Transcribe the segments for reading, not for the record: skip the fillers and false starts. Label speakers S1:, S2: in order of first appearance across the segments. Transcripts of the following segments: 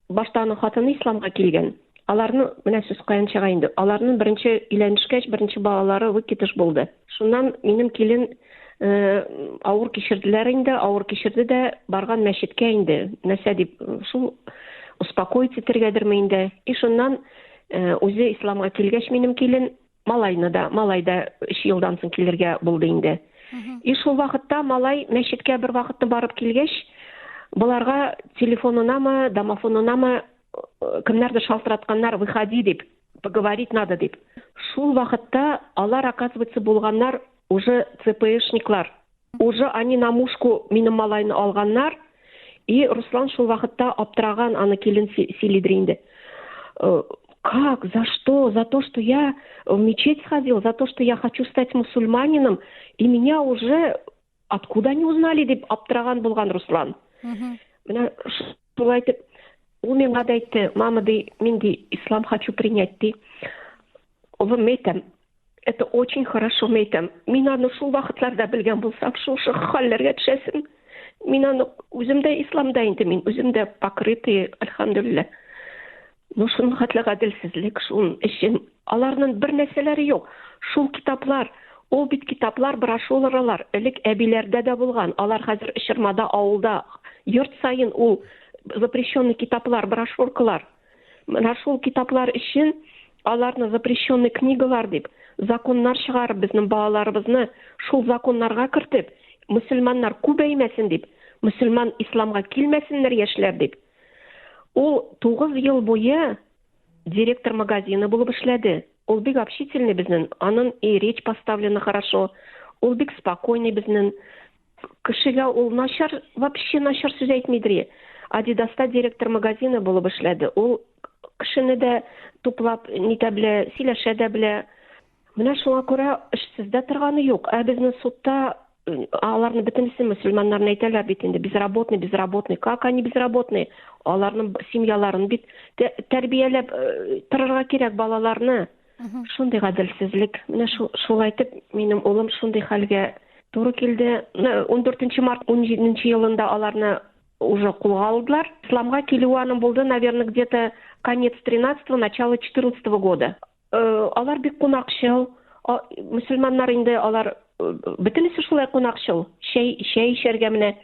S1: башта аның хатыны исламга килгән. Аларны менә сүз каян чыга инде. Аларның беренче өйләнешкәч, беренче балалары выкидыш булды. Шуннан минем килен авыр кичерделәр инде, авыр кичерде дә барган мәчеткә инде. Нәрсә дип, шул успокоить итергәдерме инде. И шуннан үзе исламга килгәч минем килен малай да 3 елдан соң килергә булды инде. И шул вакытта малай мәчеткә бер вакытны барып килгәч, буларга телефонынамы, домофонынамы кемнәрдер шалтыратканнар, выходи дип, поговорить надо дип. Шул вакытта алар, оказывается, булганнар уже ЦПшниклар. Уже они на мушку минем малайны алганнар. И Руслан шул вакытта аптыраган, аны килен сөйлидер инде. Как? За что? За то, что я в мечеть сходил, за то, что я хочу стать мусульманином, и меня уже откуда они узнали дип аптыраган булган Руслан. Менә шулай итеп, ул миңа да әйтте, мама ди, мин ди ислам хочу принять ди. Улым әйтәм, это очень хорошо әйтәм. Мин аны шул вакытларда белгән булсам, шул хәлләргә төшәсем. Мин аны үземдә исламда инде, мин үземдә покрытый, альхамдулилlah. Ну шуның хәтле гаделсезлек, шуның өчен аларның бер нәрсәләре юк. Шул китаплар, ул бит китаплар, брошюралар, элек әбиләрдә дә булган. Алар хәзер Ишермада, авылда, йорт сайын ул запрещенный китаплар, брошюркалар. Менә шул китаплар өчен аларны запрещенный книгалар дип, законнар чыгарып, безнең балаларыбызны шул законнарга кертеп, мөселманнар күбәймәсен дип, мөселман исламга килмәсеннәр яшьләр дип. Ул 9 ел буе директор магазины булып эшләде. Ул бик общительный безнең, аның и речь поставлена хорошо. Ул бик спокойный безнең. Кешегә ул начар, вообще начар сүз әйтмидер. Адидаста директор магазины булып эшләде. Ул кешене дә туплап, нитә белә, сөйләшә дә белә. Менә шуңа күрә эшсездә торганы юк. Ә безнең судта аларны бөтенесе мөселманнарны әйтәләр бит инде, безработный. Как они безработные? Аларның семьяларын бит тәрбияләп торырга кирәк балаларны. Шундый гаделсезлек. Менә шулай итеп, минем улым шундый хәлгә туры килде. 14 март 17 елында аларны уже кулга алдылар. Исламга килүе аның булды, наверное, где-то конец 13-го, начало 14-го года. Алар бик кунакчыл. Мөселманнар инде алар бөтенесе шулай кунакчыл. Чәй эчәргә менә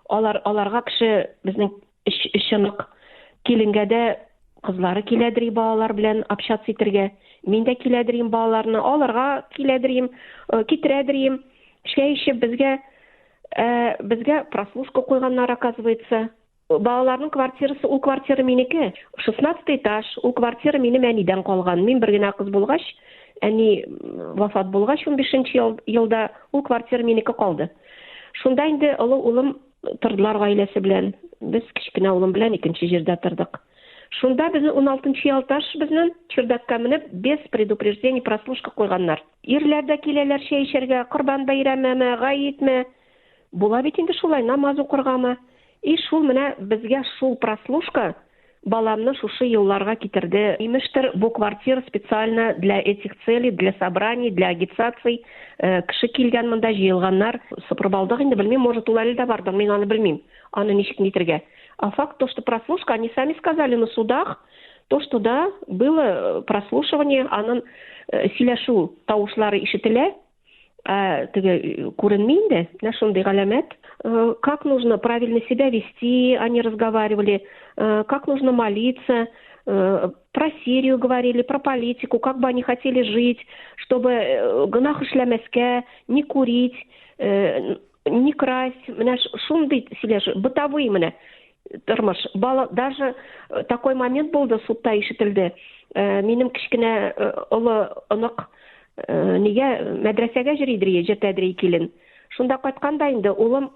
S1: аларга кеше безнең ишенек киленгә дә кызлары киләдер балалар белән общаться итәргә. Мин дә киләдер балаларны аларга киләдер, китерәдер. Чәй эчеп безгә прослушка куйганнар, оказывается. Балаларның квартирасы, ул квартира минеке. 16 этаж, ул квартира минем әнидән калган. Мин бер генә кыз булгач, әни вафат булгач 15 елда ул квартира минеке калды. Шунда инде олы улым тордылар гаиләсе белән. Без кичкенә улым белән икенче җирдә тордык. Шунда безне 16 ялташ безнең чердакка менеп без предупреждения прослушка куйганнар. Ирләр дә киләләр чәй эчәргә, Корбан бәйрәменә, гаетме. Була бит инде шулай намаз укыргамы. И шул менә безгә шул прослушка баламны шушы елларга китерде. Имештер, бу квартира специально для этих целей, для собраний, для агитаций. Кеше килгән монда җыелганнар. Сопробалдык инде белмим, может ул әле дә бардыр, мин аны белмим. Аны ничек нитергә. А факт то, что прослушка, они сами сказали на судах, то, что да, было прослушивание, аның сөйләшү тавышлары ишетелә. Теге күренми инде, менә шундый галәмәт. Как нужно правильно себя вести, они разговаривали, как нужно молиться, про Сирию говорили, про политику, как бы они хотели жить, чтобы гынах эшләмәскә, не курить, не красть, менә шундый сөйләшү, бытовые менә тормыш. Даже такой момент булды, судта ишетелде. Минем кичкенә олы онык нигә мәдрәсәгә җиридер, җитәдер килен. Шунда кайтканда инде улым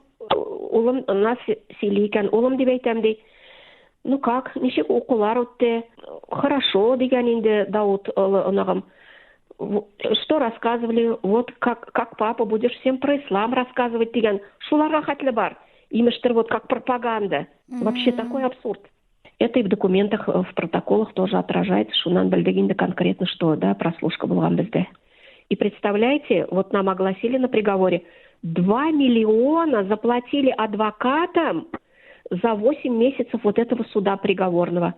S1: нас сөйли икән, улым дип әйтәм ди. Ну как, ничек укулар үтте? Хорошо дигән инде Дауд онагым. Что рассказывали? Вот как папа будешь всем про ислам рассказывать дигән. Шуларга хәтле бар. Имештер вот как пропаганда. Вообще такой абсурд. Это и в документах, в протоколах тоже отражается, шунан белдек инде конкретно, что да, прослушка булган бездә. И представляете, вот нам огласили на приговоре, 2 миллиона заплатили адвокатам за 8 месяцев вот этого суда приговорного.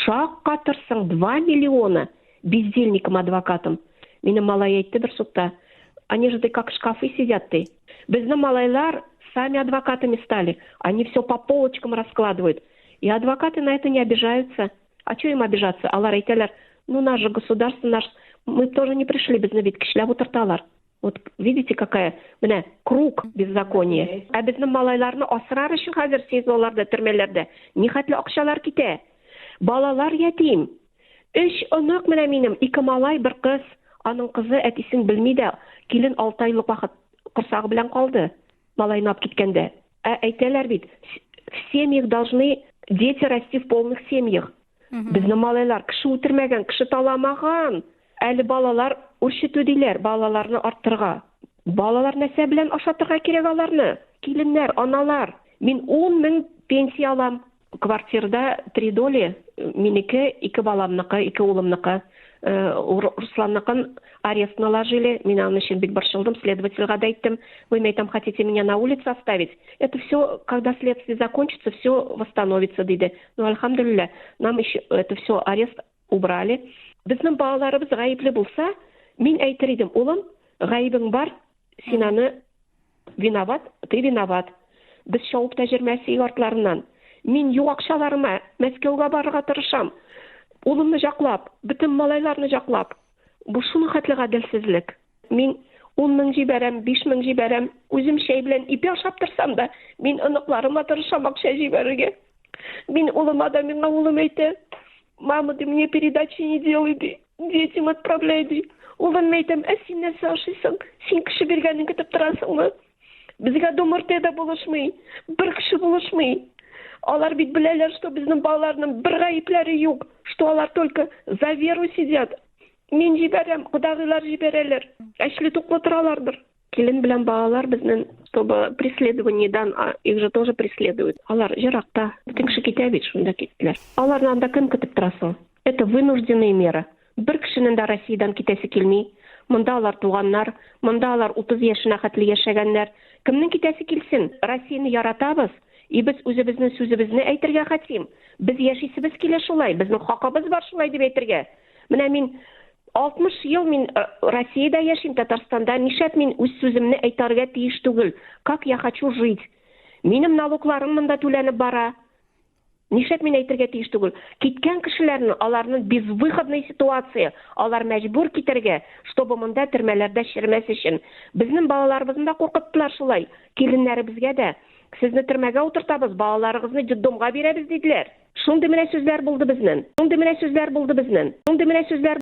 S1: Шаққатырсың 2 миллиона бездельникам-адвокатам. Минем малай әйтте бер судта. Они же как шкафы сидят ты. Безнең малайлар сами адвокатами стали. Они все по полочкам раскладывают. И адвокаты на это не обижаются. А что им обижаться? Алар әйтәләр, ну наш же государство, мы тоже не пришли безне бит кешеләр утырталар. Вот видите, какая, менә, круг беззакония. А безнең малайларны асрар өчен хәзер СИЗОларда, төрмәләрдә нихәтле акчалар китә. Балалар ятим. 3 онак менә минем, 2 малай, 1 кыз. Аның кызы әтисен белми дә, килен 6 айлык вакыт корсагы белән калды. Малайны алып киткәндә. Әйтәләр бит, в семьях должны дети расти в полных семьях. Безнең малайлар кеше үтермәгән, кеше таламаган. Әле балалар үрчетү диләр, балаларны арттырга. Балалар нәрсә белән ашатырга кирәк аларны? Киленнәр, аналар. Мин 10 мең пенсия алам. Квартирада 3 доли, минеке, 2 баламныкы, 2 улымныкы. Русланныкын арест наложили, меня он еще бик борщилдым, следовательга да әйттем, вы там хотите меня на улице оставить? Это все, когда следствие закончится, все восстановится, диде. Ну, альхамдулилля, нам еще это все арест убрали. Безнең балаларыбыз гаепле булса, мин әйтер идем, улым, гаебең бар, син аны виноват, ты виноват. Без шауып та җирмәсек артларыннан. Мин юк акчаларыма Мәскәүгә барырга тырышам. Улымны жаклап, бөтен малайларны жаклап. Бу шуның хәтле гаделсезлек. Мин 10 мең җибәрәм, 5 мең җибәрәм, үзем шәй белән ипи ашап торсам да, мин оныкларыма тырышам акча җибәрергә. Мин улыма да миңа улым әйтә, мама, ты мне передачи не делай, детям отправляй, ди. Улым әйтәм, син нәрсә ашыйсың? Син кеше биргәнен көтеп торасыңмы? Безгә думыртыда булышмый, бер кеше булышмый. Алар бит беләләр, что безнең балаларның бер гаепләре юк, что алар только за веру сидят. Мин җибәрәм, кудагыйлар җибәрәләр. Әшле туклы торалардыр. Килен белән балалар безнең, чтобы преследованиедан, их же тоже преследуют. Алар җиракта, бөтен кеше китә бит, шунда киттеләр. Аларны анда кем көтеп торасың? Это вынужденные меры. Бер кешенең дә Россиядан китәсе килми. Монда алар туганнар, монда алар 30 яшенә хәтле яшәгәннәр. Кемнең китәсе килсен? Россияны яратабыз. И без үзебезнең сүзебезне әйтергә хәтим. Без яшисебез килә шулай, безнең хакыбыз бар шулай дип әйтергә. Менә мин 60 ел мин Россиядә яшим, Татарстанда, нишләп мин үз сүземне әйтергә тиеш түгел? Как я хочу жить? Минем налогларым монда түләнеп бара. Нишләп мин әйтергә тиеш түгел? Киткән кешеләрне, аларның безвыходной ситуация, алар мәҗбүр китәргә, чтобы монда төрмәләрдә чирмәс өчен. Безнең балаларыбызны да куркыттылар шулай. Киленнәребезгә дә. Сезне төрмәгә утыртабыз, балаларыгызны детдомга бирәбез диделәр. Шундый менә сүзләр булды безнең.